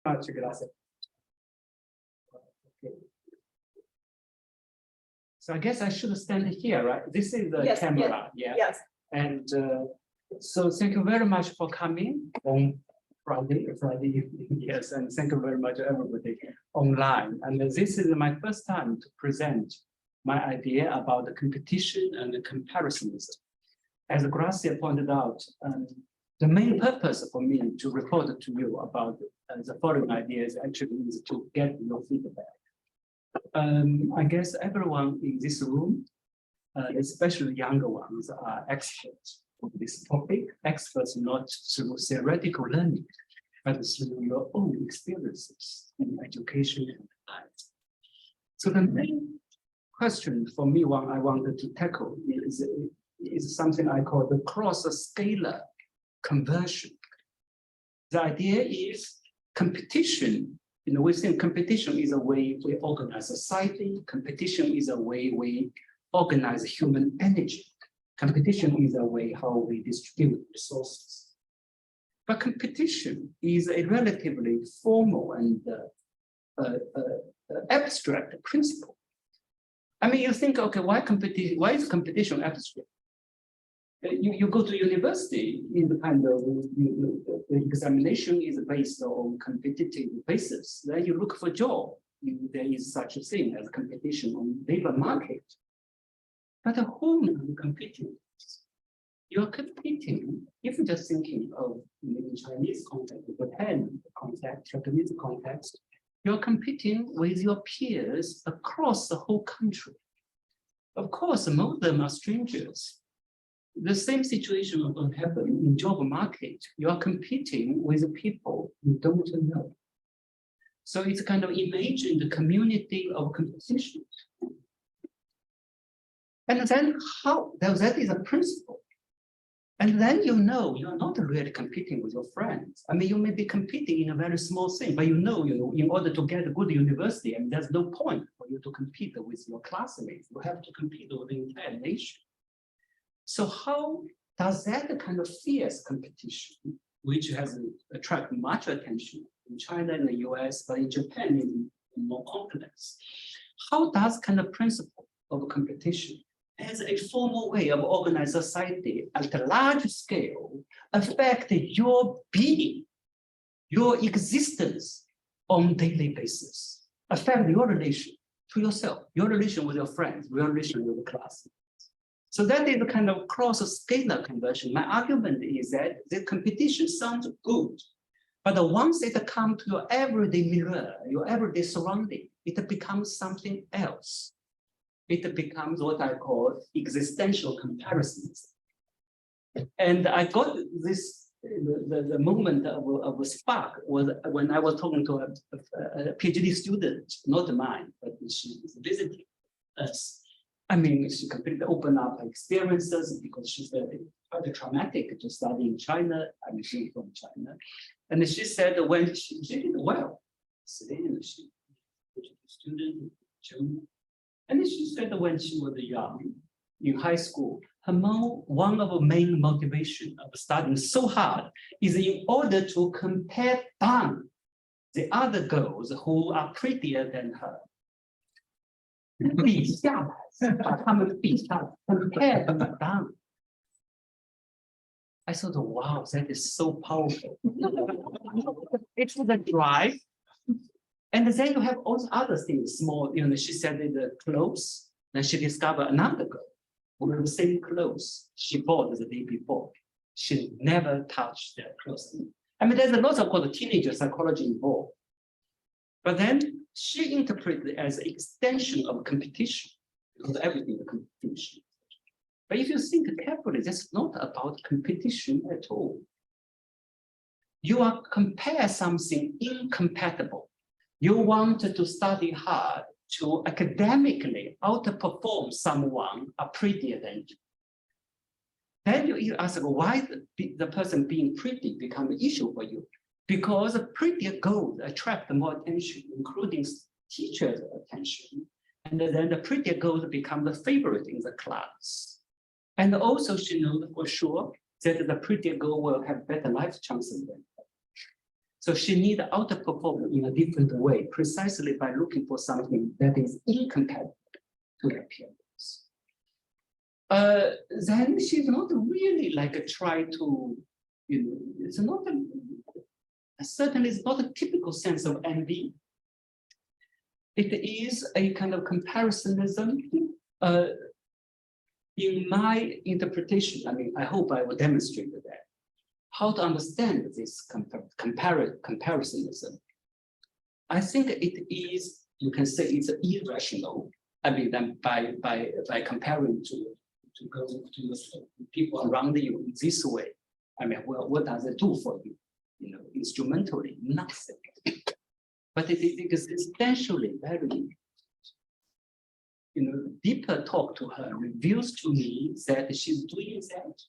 Muchas gracias. Okay. So I guess I should stand here, right? This is the camera, Yes. And so thank you very much for coming on Friday evening. Yes, and thank you very much everybody online. And this is my first time to present my idea about the competition and the comparisonism. As Gracia pointed out, the main purpose for me to report to you about the following ideas actually is to get your feedback. I guess everyone in this room, especially younger ones, are experts on this topic. Experts not through theoretical learning, but through your own experiences in education and life. So the main question for me, one I wanted to tackle is something I call the cross-scalar conversion. The idea is competition. You know, we think competition is a way we organize society. Competition is a way we organize human energy. Competition is a way how we distribute resources. But competition is a relatively formal and abstract principle. I mean, you think, okay, why is competition abstract? You go to university in the kind of the examination is based on competitive basis. Then you look for job. There is such a thing as competition on labor market. But whom are you competing with? You're competing, if you're just thinking of in Chinese context, Japan context, Japanese context, you're competing with your peers across the whole country. Of course, most of them are strangers. The same situation will happen in job market. You are competing with people you don't know. So it's kind of imagine the community of competition. And then how, that is a principle. And then you know you're not really competing with your friends. I mean, you may be competing in a very small thing, but you know, in order to get a good university, and there's no point for you to compete with your classmates. You have to compete with the entire nation. So how does that kind of fierce competition, which has attracted much attention in China and the US, but in Japan is more complex, how does kind of principle of competition as a formal way of organized society at a large scale affect your being, your existence on a daily basis, affect your relation to yourself, your relation with your friends, your relation with the class. So that is the kind of cross-scalar conversion. My argument is that the competition sounds good, but once it comes to your everyday mirror, your everyday surrounding, it becomes something else. It becomes what I call existential comparisons. And I got this, the moment of a spark was when I was talking to a PhD student, not mine, but she was visiting us. I mean, she completely opened up her experiences because she said it's quite traumatic to study in China. I mean, she's from China. And she said when she did well, she was a student, and she said that when she was young, in high school, one of the main motivations of studying so hard is in order to compare down the other girls who are prettier than her. 比下来，把他们比下来 compare them down. I thought, wow, that is so powerful. It's the drive. And then you have all other things, small, you know, she said the clothes, then she discovered another girl with the same clothes she bought the day before. She never touched their clothes. I mean, there's a lot of teenager psychology involved. But then she interpreted it as an extension of competition, because everything is competition. But if you think carefully, that's not about competition at all. You are compare something incompatible. You want to study hard to academically outperform someone prettier than you. Then you ask why the person being pretty become an issue for you. Because prettier girls attract more attention, including teachers' attention. And then the prettier girls become the favorite in the class. And also she knows for sure that the prettier girl will have better life chances than her. So she needs to outperform in a different way, precisely by looking for something that is incompatible to the peers. Then she's not really like try to, it's not certainly it's not a typical sense of envy. It is a kind of comparisonism. In my interpretation, I mean, I hope I will demonstrate that. How to understand this comparisonism? I think it is, you can say it's irrational. I mean, then by comparing to people around you in this way, I mean, well, what does it do for you? Instrumentally, nothing. But it is existentially very, deeper talk to her reveals to me that she's doing that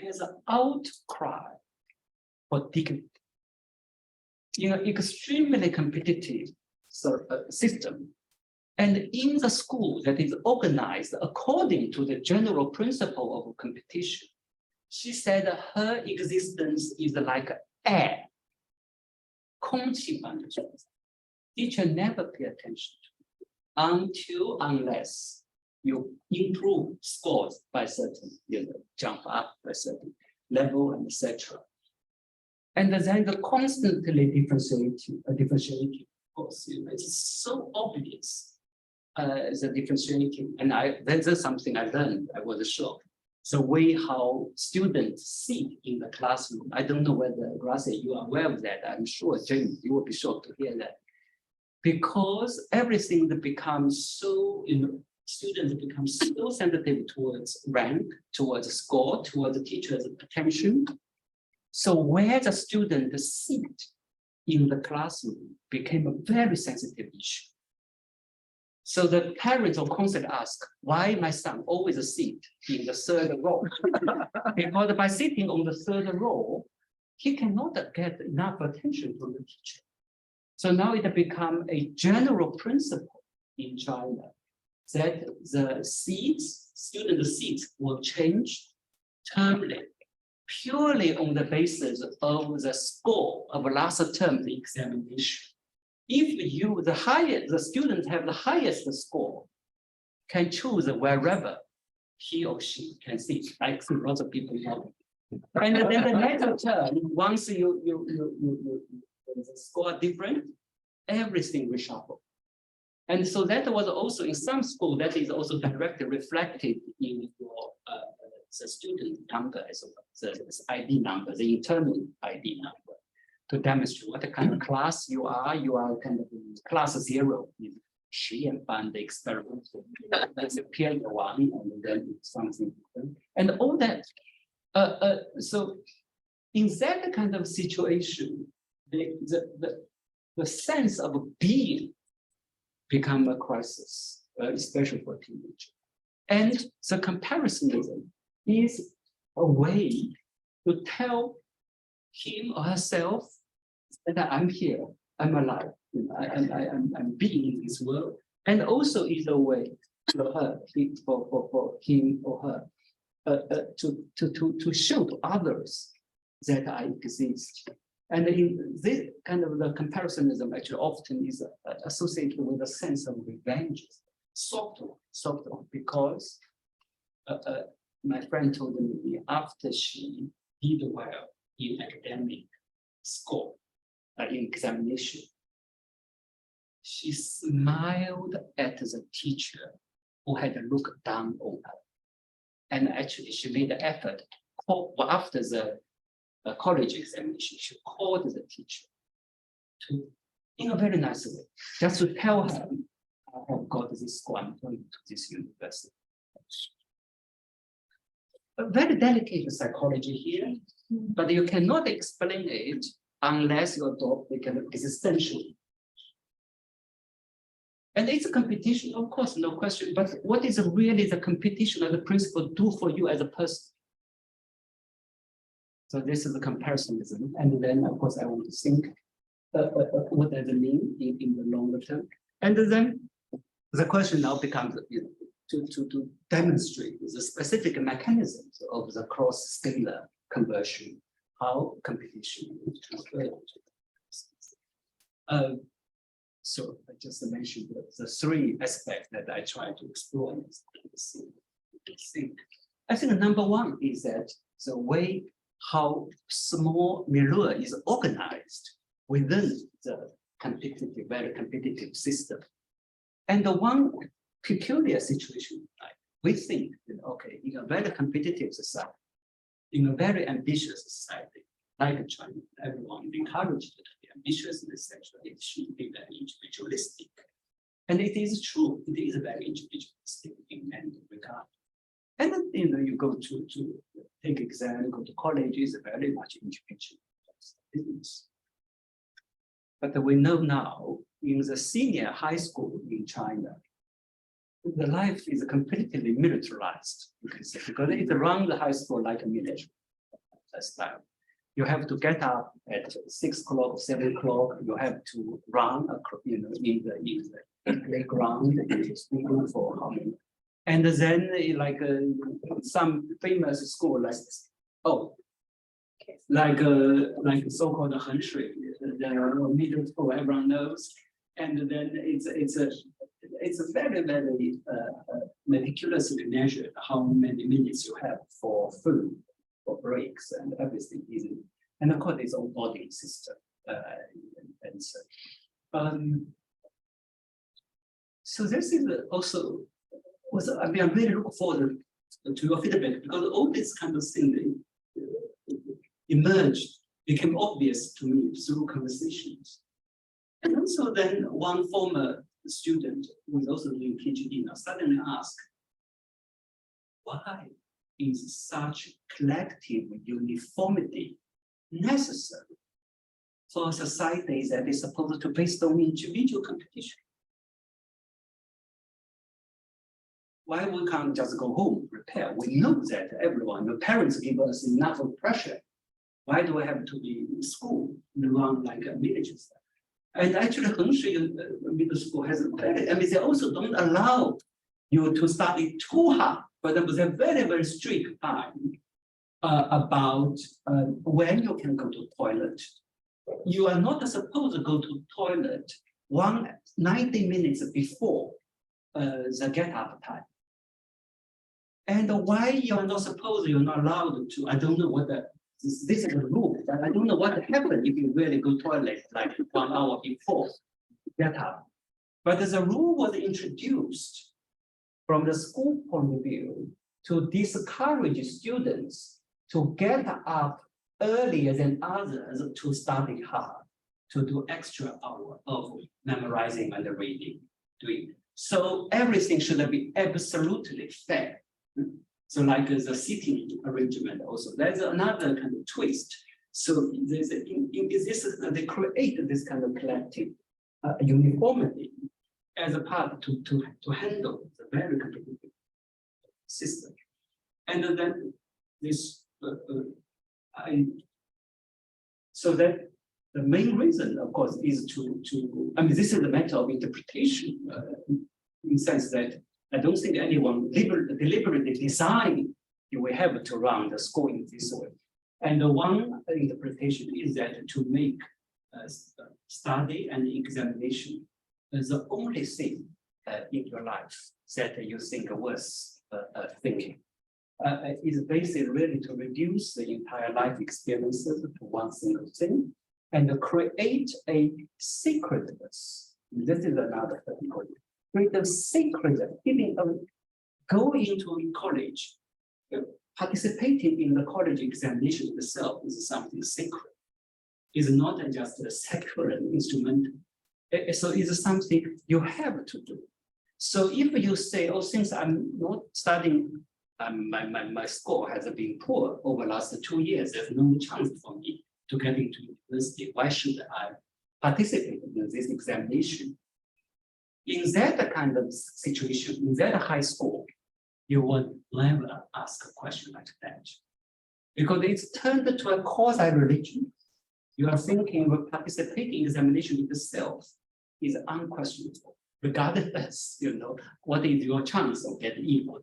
as an outcry for dignity. In an extremely competitive system, and in the school that is organized according to the general principle of competition, she said her existence is like air. 空气般的存在. Teacher never pay attention to unless you improve scores by certain, jump up by certain level and etc. And then the constantly differentiating, of course, it's so obvious, the differentiating. And that's something I learned. I was shocked. The way how students sit in the classroom. I don't know whether, Gracia, you are aware of that. I'm sure, James, you will be shocked to hear that. Because everything that becomes so, students become so sensitive towards rank, towards score, towards the teacher's attention. So where the students sit in the classroom became a very sensitive issue. So the parents will constantly ask, why my son always sit in the third row? Because by sitting on the third row, he cannot get enough attention from the teacher. So now it become a general principle in China that the seats, student seats will change termly, purely on the basis of the score of last term examination. If the students have the highest score, can choose wherever he or she can sit. I see lots of people know. And then the next term, once the score different, everything reshuffle. And so that was also in some school, that is also directly reflected in your the student number as well, the ID number, the internal ID number, to demonstrate what kind of class you are. You are kind of class 0 in Xiang Biao experiment. That's a period 1, and then something different. And all that. So in that kind of situation, the sense of being become a crisis, especially for teenagers. And the comparisonism is a way to tell him or herself that I'm here, I'm alive, I'm being in this world, and also is a way for her, for him or her, to show to others that I exist. And in this kind of the comparisonism actually often is associated with a sense of revenge, soft one, because my friend told me after she did well in academic score, in examination, she smiled at the teacher who had looked down on her. And actually she made an effort after the college examination, she called the teacher to, in a very nice way, just to tell her, I have got this score, I'm going to this university. A very delicate psychology here, but you cannot explain it unless you adopt the kind of existential. And it's a competition, of course, no question, but what is really the competition or the principle do for you as a person? So this is the comparisonism. And then, of course, I want to think what does it mean in the longer term. And then the question now becomes, to demonstrate the specific mechanisms of the cross-scalar conversion, how competition is transferred So I just mentioned the three aspects that I try to explore in this thing. I think number one is that the way how small milieu is organized within the competitive, very competitive system. And the one peculiar situation, we think, okay, in a very competitive society, in a very ambitious society, like China, everyone is encouraged to be ambitious and essentially it should be very individualistic. And it is true, it is very individualistic in many regards. And then, you go to take exam, go to college is very much individual business. But we know now in the senior high school in China, the life is completely militarized, you can say, because it's around the high school like a military style. You have to get up at 6 o'clock, 7 o'clock. You have to run, in the playground, in the school for how many. And then, like some famous school, like so-called Henshui, the middle school everyone knows, and then it's a very, very meticulously measured how many minutes you have for food, for breaks, and everything is, and of course its own boarding system, and so. So this is also. I mean, I really look forward to your feedback because all this kind of thing emerged, became obvious to me through conversations. And also then one former student who is also doing PhD now suddenly asked, why is such collective uniformity necessary for societies that is supposed to be based on individual competition? Why we can't just go home, prepare? We know that everyone, the parents give us enough of pressure. Why do we have to be in school and run like a military stuff? And actually, Henshui middle school has very, I mean, they also don't allow you to study too hard, but there was a very, very strict time about when you can go to toilet. You are not supposed to go to toilet 90 minutes before the get up time. And why you're not supposed, you're not allowed to, I don't know what this is a rule, but I don't know what happened if you really go to toilet like 1 hour before get up. But the rule was introduced from the school point of view to discourage students to get up earlier than others to study hard, to do extra hour of memorizing and reading, doing. So everything should be absolutely fair. So like the seating arrangement also, there's another kind of twist. So there's they create this kind of collective uniformity as a part to handle the very competitive system. And then this, so that the main reason, of course, is to I mean, this is a matter of interpretation in the sense that I don't think anyone deliberately designed you will have to run the school in this way. And one interpretation is that to make study and examination the only thing in your life that you think worth thinking. Is basically really to reduce the entire life experiences to one single thing and create a sacredness. This is another thing. Create a sacred, going into college, participating in the college examination itself is something sacred. It's not just a secular instrument. So it's something you have to do. So if you say, oh, since I'm not studying, my score has been poor over the last 2 years, there's no chance for me to get into university. Why should I participate in this examination? In that kind of situation, in that high school, you would never ask a question like that. Because it's turned to a quasi-religion. You are thinking of participating in examination itself is unquestionable, regardless, what is your chance of getting in or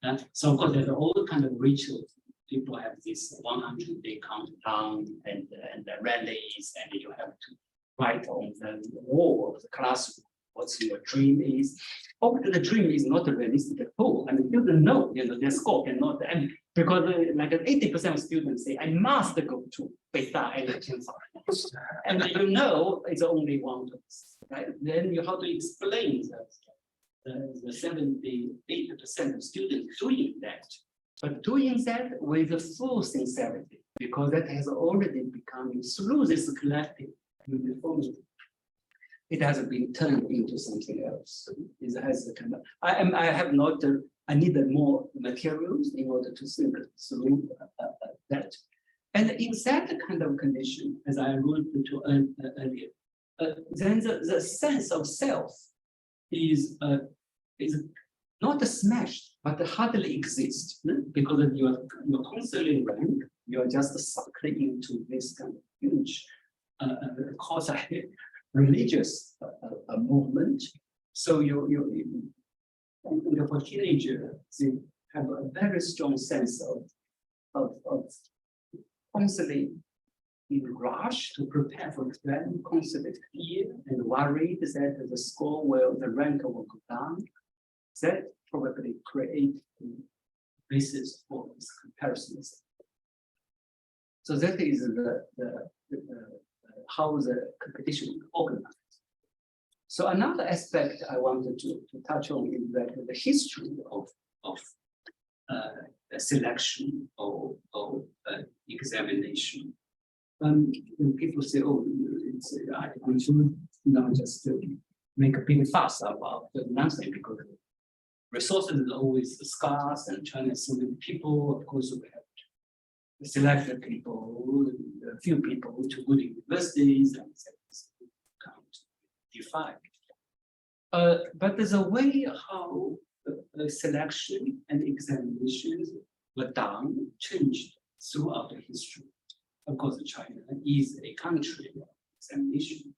not. So of course, there's all kind of rituals. People have this 100-day countdown and the rallies, and you have to write on the wall of the classroom what your dream is. Often the dream is not realistic at all. I mean, students know, their score cannot, and because like 80% of students say, I must go to Beida and and it's only one place, right? Then you have to explain that the 78% of students doing that, but doing that with a full sincerity, because that has already become, through this collective uniformity, it has been turned into something else. It has a kind of, I have not, I needed more materials in order to think through that. And in that kind of condition, as I alluded to earlier, then the sense of self is not smashed, but hardly exists, because you're constantly ranked, you're just sucked into this kind of huge religious movement. So for teenagers, they have a very strong sense of constantly in rush to prepare for exam, constantly fear and worried that the score will, the rank will go down. That probably create the basis for this comparisons. So that is how the competition is organized. So another aspect I wanted to touch on is that the history of selection or examination. When people say, "Oh, we should not just make a big fuss about nothing because resources are always scarce and China has so many people. Of course, we have selected people, a few people to good universities, and can't define. But there's a way how selection and examinations were done, changed throughout the history. Of course, China is a country of examination,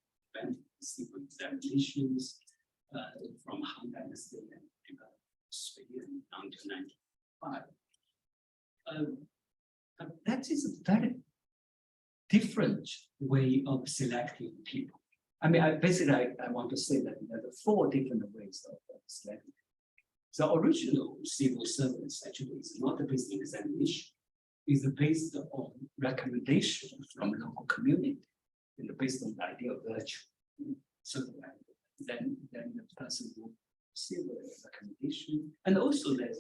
civil examinations from Han Dynasty and Australia until 1995. But that is a very different way of selecting people. I mean, I want to say that there are 4 different ways of selecting. The original civil service actually is not based on examination, it's based on recommendation from local community and based on the idea of virtue. So then the person will receive a recommendation. And also at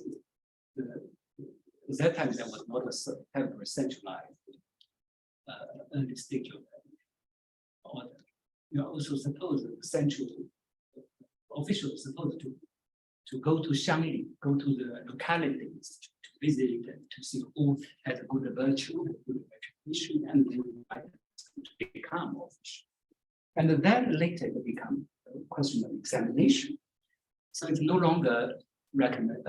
that time there was not a centralized early stage of order. You are also supposed central officials supposed to go to Xiang, go to the localities to visit and to see who has a good virtue, good recognition, and to become official. And then later it becomes a question of examination. So it's no longer recommend.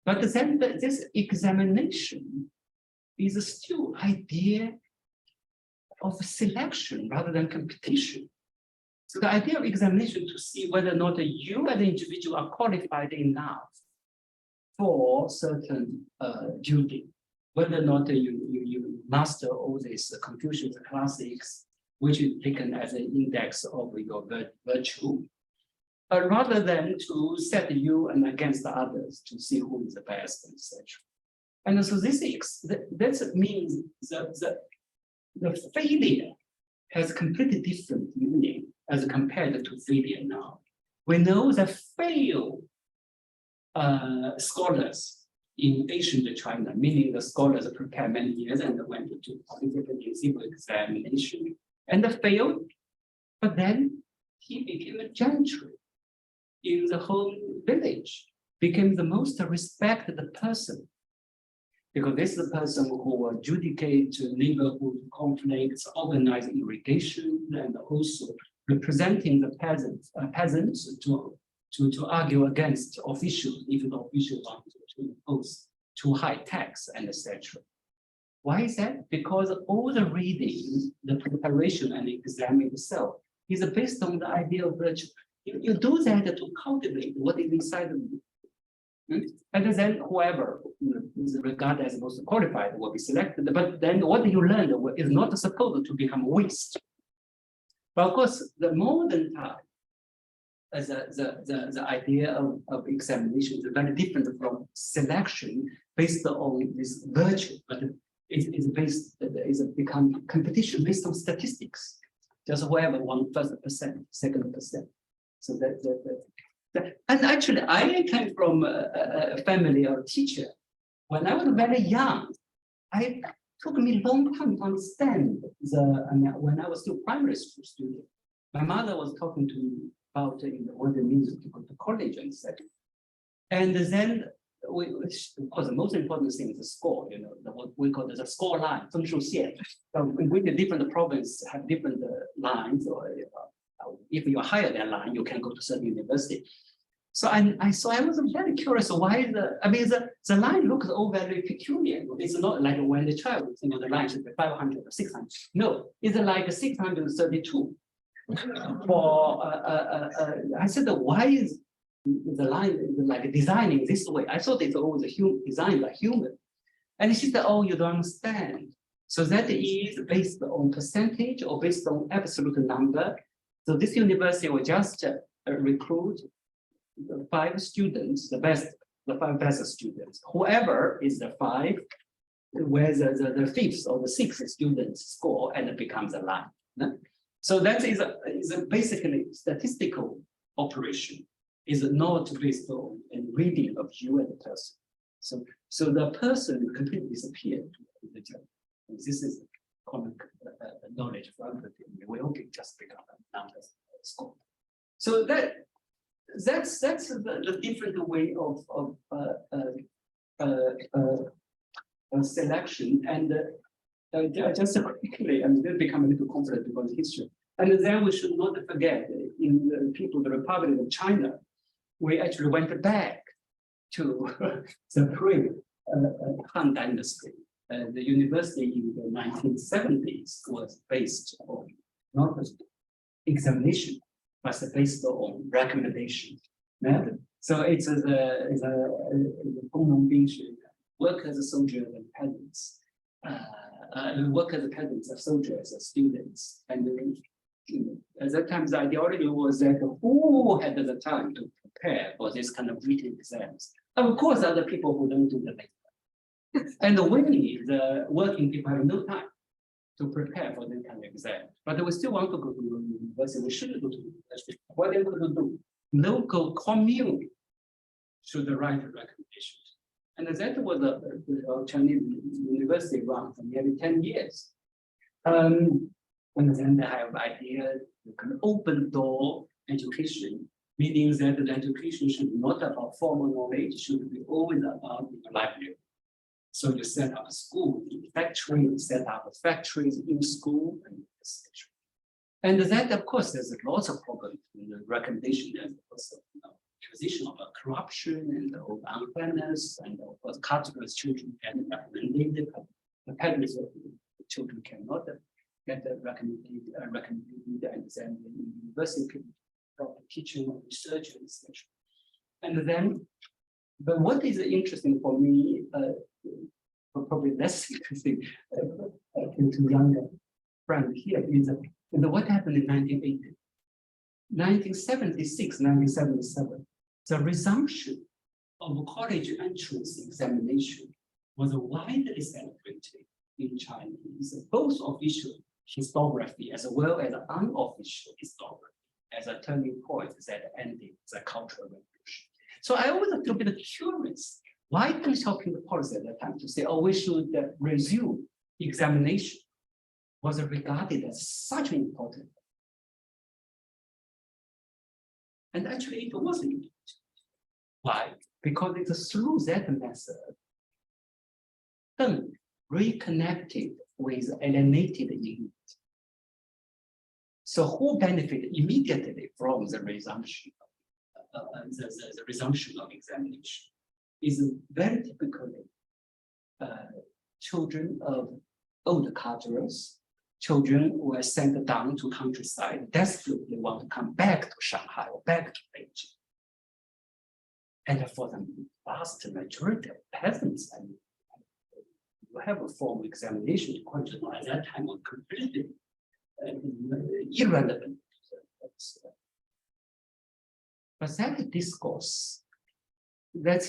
But then this examination is still idea of selection rather than competition. So the idea of examination to see whether or not you as an individual are qualified enough for certain duty, whether or not you master all these Confucius classics, which is taken as an index of your virtue, rather than to set you and against the others to see who is the best, etc. And so this means that the failure has completely different meaning as compared to failure now. We know that failed scholars in ancient China, meaning the scholars prepare many years and went to participate in civil examination and failed, but then he became a gentry in the whole village, became the most respected person. Because this is the person who will adjudicate neighborhood conflicts, organize irrigation, and also representing the peasants to argue against officials if the official wants to impose too high tax and etc. Why is that? Because all the reading, the preparation and the exam itself is based on the idea of virtue. You do that to cultivate what is inside of you. And then whoever is regarded as most qualified will be selected. But then what you learned is not supposed to become waste. But of course, the modern time, the idea of examination is very different from selection based on this virtue, but it's based, it's become competition based on statistics. Just whoever won first percent, second percent. So and actually, I came from a family of teacher. When I was very young, it took me a long time to understand when I was still primary school student. My mother was talking to me about what it means to go to college and second. And then of course, the most important thing is the score, what we call the score line, 分数线. So with the different provinces have different lines, or if you're higher than line, you can go to certain university. So I was very curious why the line looks all very peculiar. It's not like when the child, the line should be 500 or 600. No, it's like 632. I said, why is the line like designing this way? I thought it's always designed by human. And she said, oh, you don't understand. So that is based on percentage or based on absolute number. So this university will just recruit the 5 students, the 5 best students. Whoever is the 5, where the 5th or the 6th students score, and it becomes a line. No? So that is a basically statistical operation. Is not based on a reading of you and the person. So the person completely disappeared. This is common knowledge for everything. We all can just pick up numbers score. So that's the different way of selection. And just quickly, and then become a little confident because history. And then we should not forget, in the People's Republic of China, we actually went back to the pre-Han Dynasty. The university in the 1970s was based on not examination, but based on recommendation. So it's the workers, soldiers, and peasants. Workers, peasants, soldiers, students, and at that time, the ideology was that who had the time to prepare for this kind of written exams? Of course, other people who don't do the paper. And we, the working people, have no time to prepare for this kind of exam. But we still want to go to university. We should go to university. What are they going to do? Local commune should write recommendations. And that was the Chinese university run for nearly 10 years. And then they have idea, you can open door education, meaning that the education should not about formal knowledge, should be always about the library. So you set up a school in factory, you set up factories in school, and that, of course, there's lots of problems in the recommendation. There's also position of corruption and unfairness, and of course, categories children can recommended, the parents of the children cannot get recommended, and then the university from teaching, research, and etc. And then, but what is interesting for me, probably less interesting to younger friends here, is what happened in 1980. 1976, 1977, the resumption of college entrance examination was widely celebrated in Chinese, both official historiography as well as unofficial historiography, as a turning point that ended the Cultural Revolution. So I was a little bit curious, why Deng Xiaoping policy at that time to say, oh, we should resume examination was regarded as such an important. And actually it wasn't. Why? Because it's through that method, Deng reconnected with alienated elite. So who benefited immediately from the resumption of examination is very typically children of old cadres, children who were sent down to countryside, desperately want to come back to Shanghai or back to Beijing. And for the vast majority of peasants, and you have a formal examination question at that time was completely irrelevant. But that discourse, I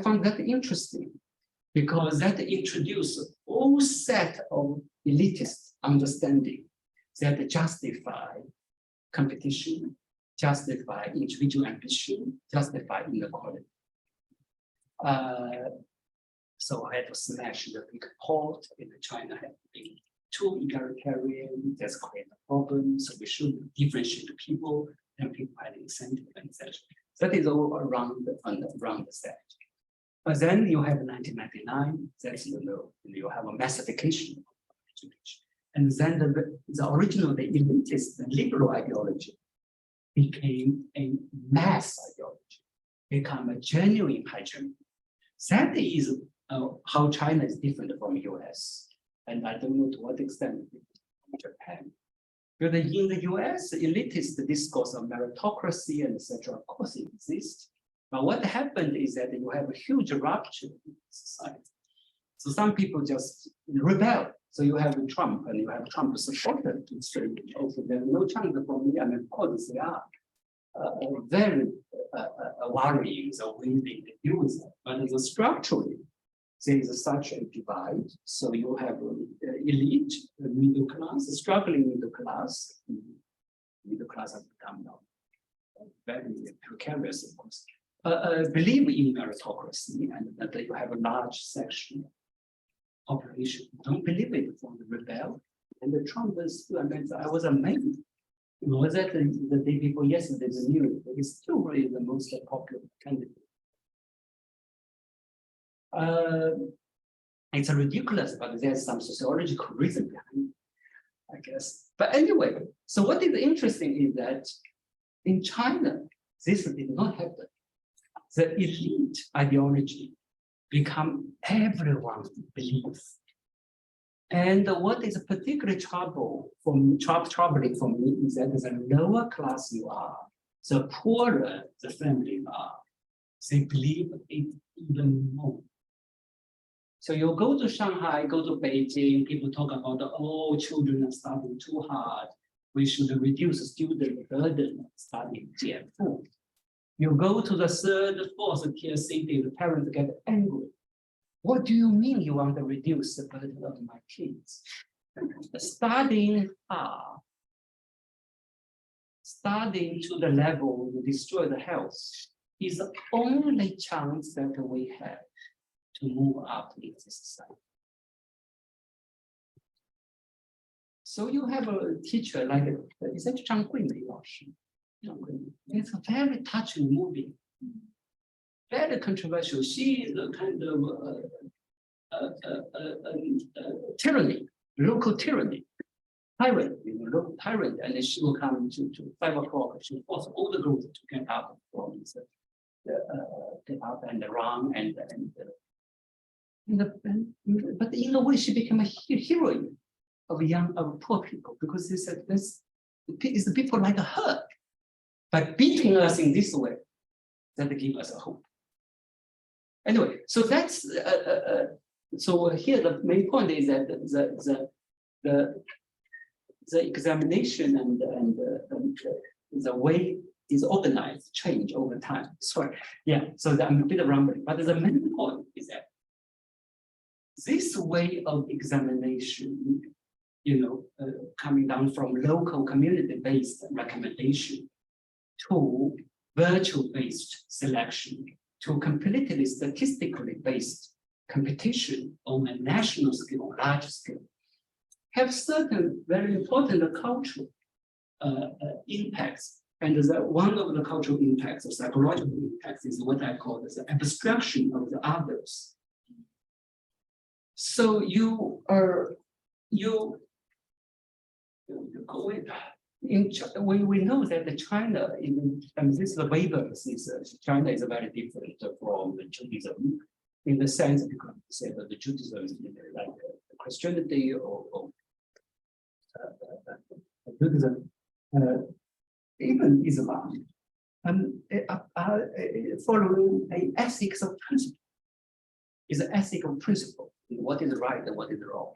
found that interesting because that introduced all set of elitist understanding that justify competition, justify individual ambition, justify inequality. So I had to smash the big pot in China had been too egalitarian, that's create a problem. So we should differentiate people and people had incentive, etc. That is all around the set. But then you have 1999, that's you have a massification of education. And then the original, the elitist, the liberal ideology became a mass ideology, become a genuine hegemony. That is how China is different from US. And I don't know to what extent from Japan. But in the US, elitist discourse of meritocracy and etc. of course it exists. But what happened is that you have a huge rupture in society. So some people just rebel. So you have Trump and you have Trump supporters to say, also there's no chance for me. And of course they are very worrying the way they use it. But structurally, there is such a divide. So you have elite, middle class, struggling middle class. Middle class has become now very precarious, of course. Believe in meritocracy and that you have a large section population don't believe it from the rebel. And the Trump was, I was amazed. Was that the day before yesterday, the news, he's still really the most popular candidate. It's ridiculous, but there's some sociological reason behind it, I guess. But anyway, so what is interesting is that in China, this did not happen. The elite ideology become everyone's belief. And what is particularly troubling for me is that the lower class you are, the poorer the family are, they believe it even more. So you go to Shanghai, go to Beijing, people talk about, oh, children are studying too hard. We should reduce student burden studying Jianfu. You go to the third, fourth tier city, the parents get angry. What do you mean you want to reduce the burden of my kids? Studying hard, studying to the level you destroy the health is the only chance that we have to move up in this society. So you have a teacher like, is that Zhang Guimei? It's a very touching movie, very controversial. She is a kind of tyranny, local tyranny, tyrant, local tyrant, and then she will come to 5 o'clock. She will force all the groups to get up from get up and run but in a way she became a heroine of poor people because they said this is the people like her. By beating us in this way, that give us a hope. Anyway, so that's so here the main point is that the examination and the way is organized change over time. Sorry, yeah. So I'm a bit rambling, but the main point is that this way of examination, coming down from local community-based recommendation to virtual-based selection, to completely statistically based competition on a national scale, large scale, have certain very important cultural impacts. And one of the cultural impacts or psychological impacts is what I call the abstraction of the others. So we know that China, and this is the Weber's, China is very different from the Judaism in the sense because say that the Judaism is like Christianity or Buddhism, even Islam, following an ethics of principle. Is an ethical principle in what is right and what is wrong.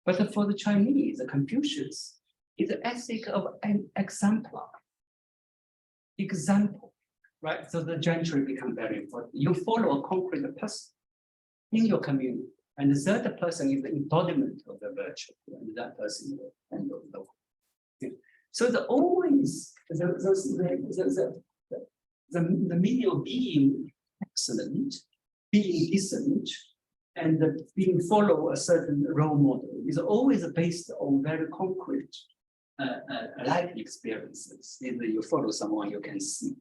But for the Chinese, the Confucius, is the ethic of an exemplar. Example, right? So the gentry become very important. You follow a concrete person in your community, and that person is the embodiment of the virtue, and that person is the end of the world. So the always the meaning of being excellent, being decent, and being follow a certain role model is always based on very concrete life experiences. Either you follow someone you can see.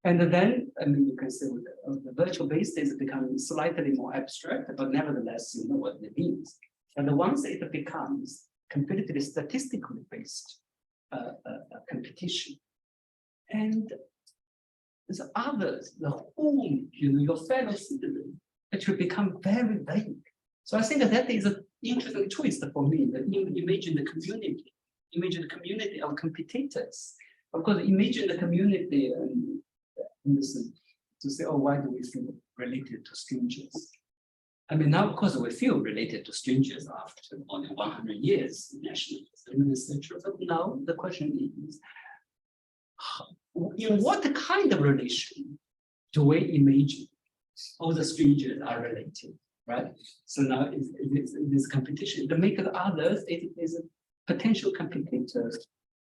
And then, I mean, you can say the virtual basis becomes slightly more abstract, but nevertheless, you know what it means. And once it becomes completely statistically based competition, and the others, the whom, you know, your fellow citizen, actually become very vague. So I think that is an interesting twist for me. That imagine the community of competitors. Of course, imagine the community and to say, oh, why do we feel related to strangers? I mean, now, of course, we feel related to strangers after more than 100 years nationalism, etc. But now the question is, in what kind of relation do we imagine all the strangers are related, right? So now it is competition. To make the others, it is a potential competitors,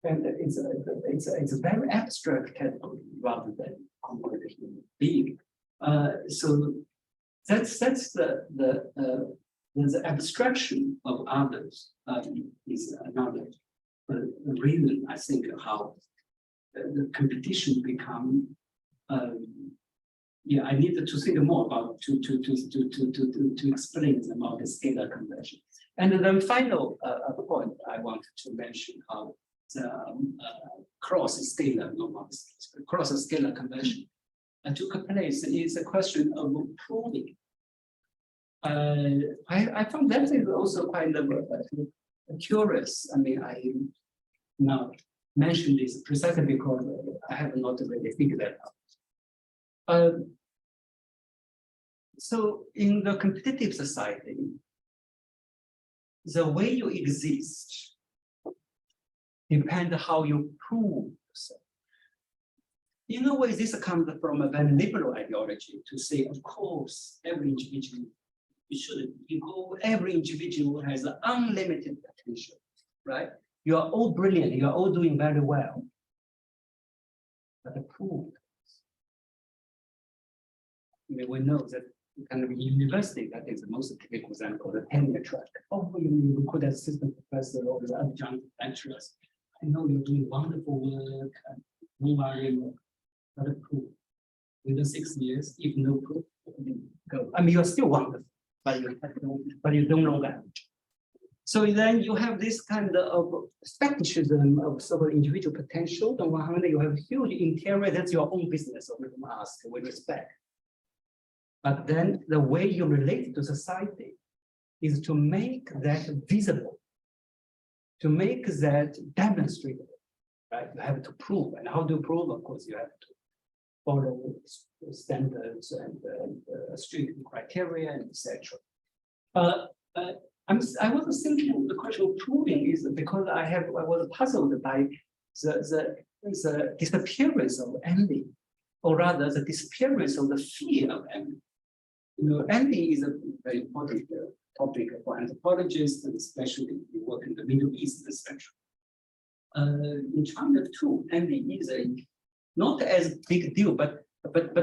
and it's a very abstract category rather than concrete human being. So that's the abstraction of others is another reason, I think, how the competition become. Yeah, I needed to think more about to explain about the scalar conversion. And then final point I wanted to mention how the cross-scalar conversion took place is a question of proving. I found that is also kind of curious. I mean, I now mention this precisely because I have not really figured that out. So in the competitive society, the way you exist depends how you prove yourself. In a way, this comes from a very liberal ideology to say, of course, every individual, every individual has unlimited potential, right? You are all brilliant, you are all doing very well. But the proof, I mean, we know that kind of university, that is the most typical example, the tenure track. Oh, you could assistant professor or the adjunct lecturers. I know you're doing wonderful work, no worry, but the proof. Within 6 years, if no proof, go. I mean, you're still wonderful, but you don't know that. So then you have this kind of skepticism of sort of individual potential. On one hand, you have huge interior, that's your own business, or we ask with respect. But then the way you relate to society is to make that visible, to make that demonstrable, right? You have to prove, and how do you prove? Of course, you have to follow standards and strict criteria, and etc. I was thinking the question of proving is because I was puzzled by the disappearance of envy, or rather the disappearance of the fear of envy. You know, envy is a very important topic for anthropologists, and especially if you work in the Middle East, etc. In China too, envy is not as big deal, but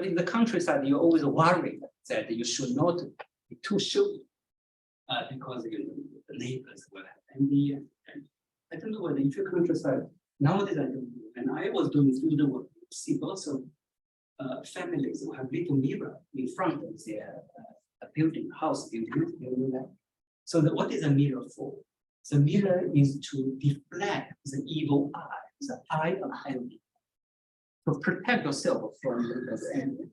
in the countryside, you're always worried that you should not be too showy, because you know, the neighbors will have envy. And I don't know whether if your countryside nowadays, I don't know. And I was doing field work, see lots of families who have little mirror in front of their building, house building. So what is a mirror for? The mirror is to deflect the evil eye, the eye of envy, to protect yourself from the envy.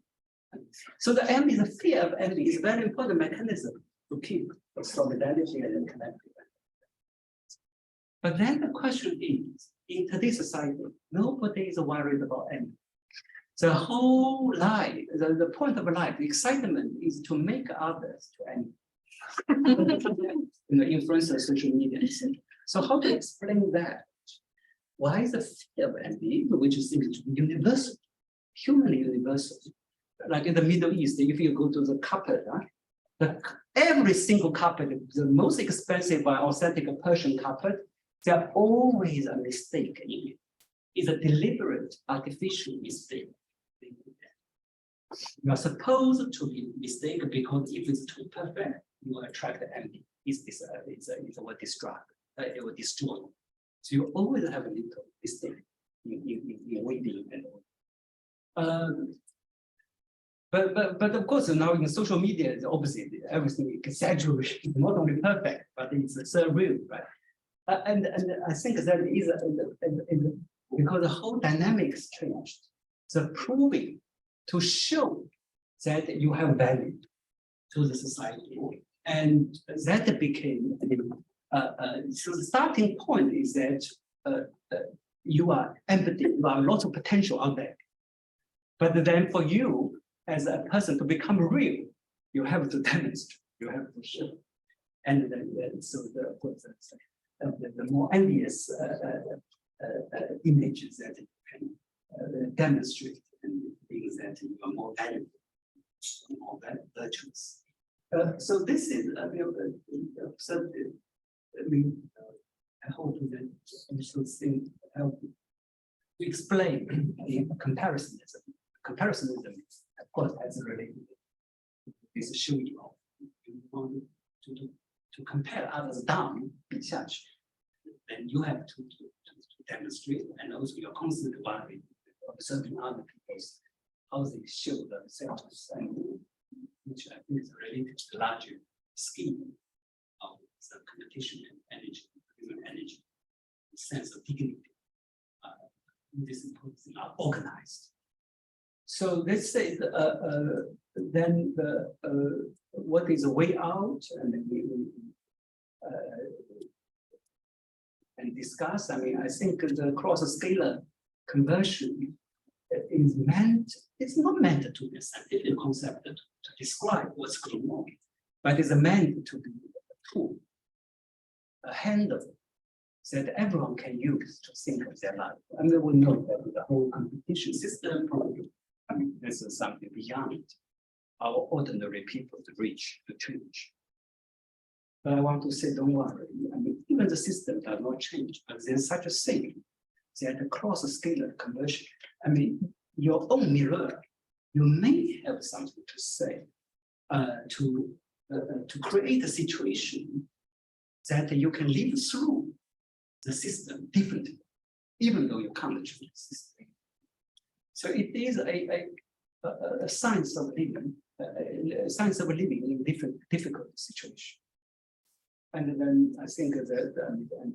So the envy, the fear of envy, is a very important mechanism to keep solidarity and connectivity. But then the question is, in today's society, nobody is worried about envy. The whole life, the point of life, the excitement is to make others to envy. You know, influence of social media, etc. So how to explain that? Why is the fear of envy, which is seems to be universal, humanly universal? Like in the Middle East, if you go to the carpet, every single carpet, the most expensive by authentic Persian carpet, there's always a mistake in it. It's a deliberate, artificial mistake. You are supposed to be mistaken because if it's too perfect, you will attract envy. It will distract. It will destroy. So you always have a little mistake in waiting and all. But of course now in social media it's opposite. Everything is exaggerated, not only perfect, but it's surreal, right? And I think that is because the whole dynamics changed. So proving to show that you have value to the society, and that became so the starting point is that you are empathy, you have lots of potential out there, but then for you as a person to become real, you have to demonstrate, you have to show, and then so the more envious images that you can demonstrate and things that you are more valuable, more virtuous. So this is I hope that we should think help to explain the comparisonism. Comparisonism, of course, has related to this showing of you want to compare others down, then you have to demonstrate, and also you're constantly observing other people's how they show themselves, and which I think is related to the larger scheme of the competition and energy, human energy, the sense of dignity. These things are organized. So let's say then what is the way out, and and discuss. I mean, I think the cross-scalar conversion is meant. It's not meant to be a scientific concept to describe what's going on, but it's meant to be a tool, a handle that everyone can use to think of their life. And we know that the whole competition system, probably, I mean, this is something beyond our ordinary people to reach, to change. But I want to say, don't worry. I mean, even the system does not change, but there's such a thing that the cross-scalar conversion. I mean, your own mirror, you may have something to say to create a situation that you can live through the system differently, even though you can't change the system. So it is a science of living, in difficult situations. And then I think that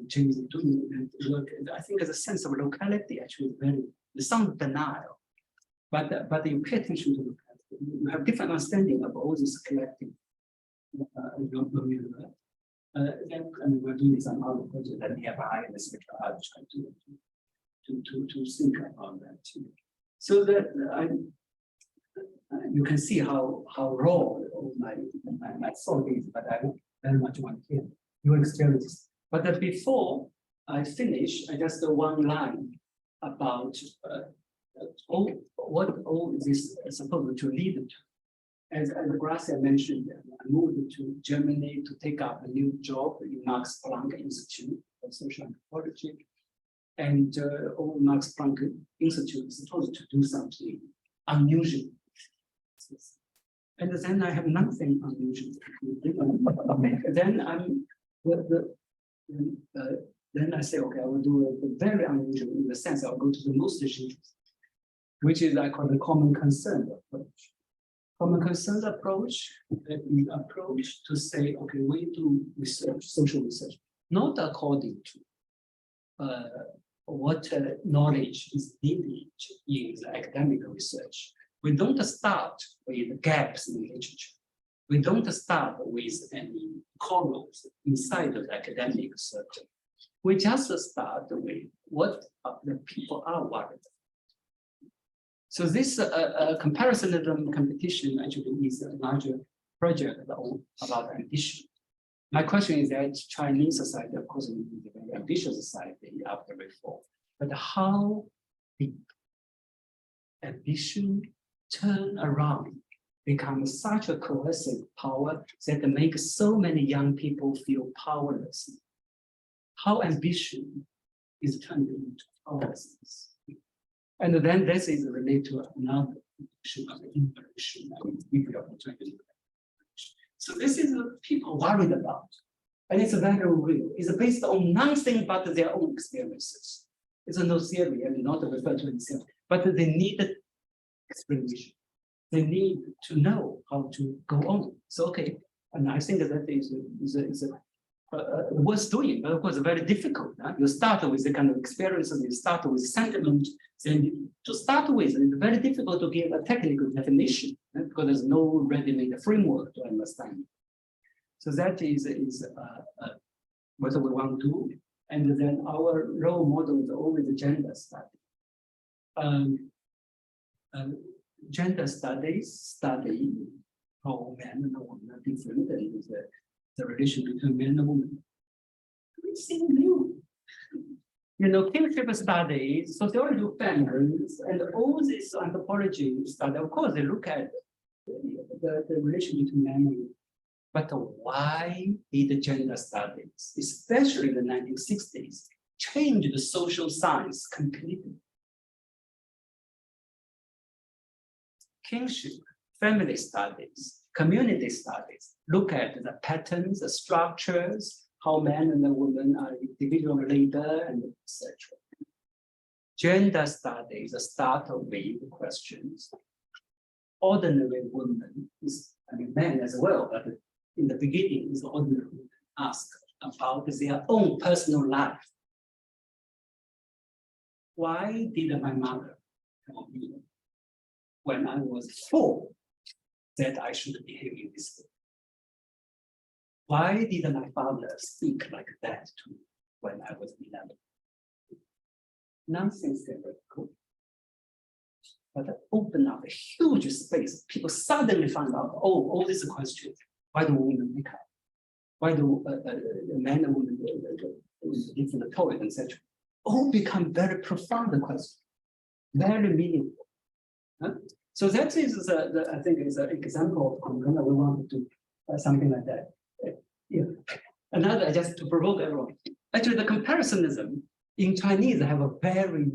James is doing work. I think the sense of locality actually is very. There's some denial, but you pay attention to locality. You have different understanding of all this collective. Then we're doing some other project that nearby, and etc. I'll try to think about that too. So that you can see how raw my thought is, but I very much want to hear your experiences. But before I finish, I just one line about what all this is supposed to lead to. As Gracia mentioned, I moved to Germany to take up a new job in Max Planck Institute for Social Anthropology. And all Max Planck Institute is supposed to do something unusual. And then I have nothing unusual. Then I say, okay, I will do a very unusual in the sense I'll go to the most interesting, which is I call the common concern approach. Common concerns approach is approach to say, okay, we do research, social research, not according to what knowledge is needed in the academic research. We don't start with gaps in literature. We don't start with any corners inside of the academic circle. We just start with what the people are worried about. So this comparisonism competition actually is a larger project about ambition. My question is that Chinese society, of course, is a very ambitious society after reform, but how did ambition turn around, become such a coercive power that makes so many young people feel powerless? How ambition is turned into powerlessness? And then this is related to another issue of immigration. So this is what people worried about. And it's very real. It's based on nothing but their own experiences. It's no theory, and not referred to in theory, but they need explanation. They need to know how to go on. So, okay, and I think that is worth doing, but of course, very difficult. Huh? You start with the kind of experiences, you start with sentiment. Then to start with, it's very difficult to give a technical definition, right? Because there's no ready-made framework to understand. So that is what we want to do. And then our role model is always gender study. Gender studies study how men and women are different, and the relation between men and women. Anything new. You know, kinship studies, sociology of families, and all this anthropology study, of course, they look at the relation between men and women. But why did gender studies, especially in the 1960s, change the social science completely? Kinship, family studies, community studies look at the patterns, the structures, how men and women are individual leader, and etc. Gender studies start with questions. Ordinary women is, I mean, men as well, but in the beginning, is ordinary women ask about their own personal life. Why did my mother tell me when I was 4 that I should behave in this way? Why did my father speak like that to me when I was 11? Nothing theoretical, but open up a huge space. People suddenly find out, oh, all these questions. Why do women make up? Why do men and women live in the toilet, etc.? All become very profound questions, very meaningful. Huh? So that is, I think, is an example of we want to do something like that. Yeah. Another, just to provoke everyone. Actually, the comparisonism in Chinese have a very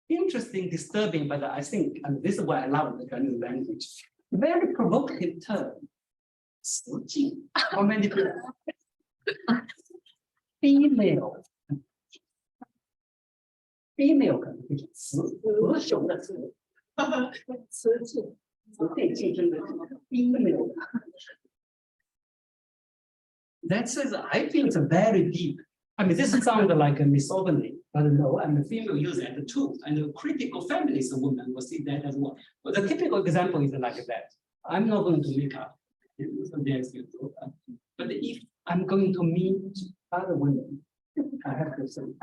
interesting, disturbing, but I think, and this is why I love the Chinese language, very provocative term. How many people? Female. Female 可能会是雌雄的雌，雌性，雌性竞争的 female。That says, I feel it's a very deep. I mean, this sounds like a misogyny, but no, and the female use it as a tool, and the critical feminist woman will see that as well. But the typical example is like that. I'm not going to make up. But if I'm going to meet other women, I have to say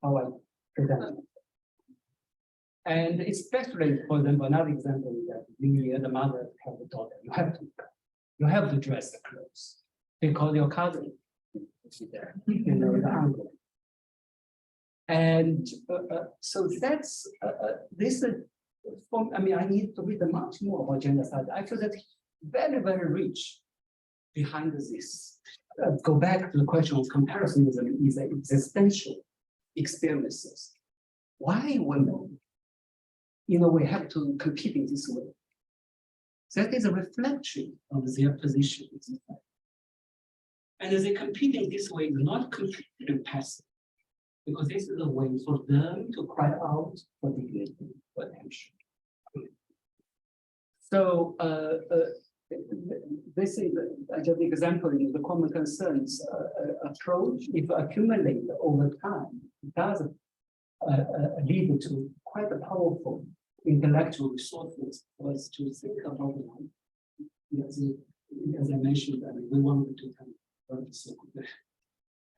how I present. And especially, for example, another example is that you, the mother, have a daughter, you have to dress the clothes because your cousin is there, you know, the uncle. And so that's this. I mean, I need to read much more about gender studies. I feel that very, very rich behind this. Go back to the question of comparisonism is existential experiences. Why women, you know, we have to compete in this way? That is a reflection of their positions. And as they compete in this way, not completely passive, because this is a way for them to cry out for dignity, for attention. So this is just an example in the common concerns approach. If accumulated over time, it does lead to quite a powerful intellectual resources for us to think about it. As I mentioned, I mean, we wanted to kind of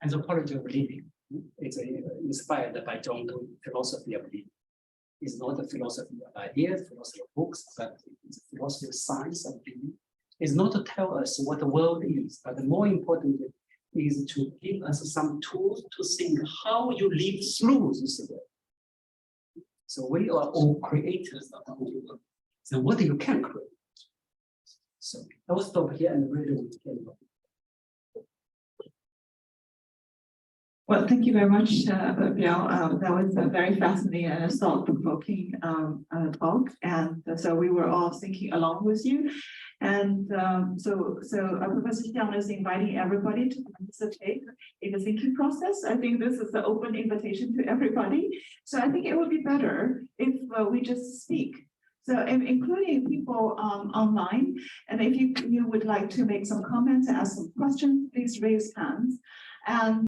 anthropology of living. It's inspired by John Dewey, philosophy of living. It's not a philosophy of ideas, philosophy of books, but it's a philosophy of science of living. is not to tell us what the world is, but more importantly, is to give us some tools to think how you live through this world. So we are all creators of the whole world. So what you can create. So I will stop here and read it again. Well, thank you very much, Biao. That was a very fascinating and thought-provoking talk, and so we were all thinking along with you. And so Professor Xiang is inviting everybody to participate in the thinking process. I think this is an open invitation to everybody. So I think it would be better if we just speak. So including people online, and if you would like to make some comments, ask some questions, please raise hands. And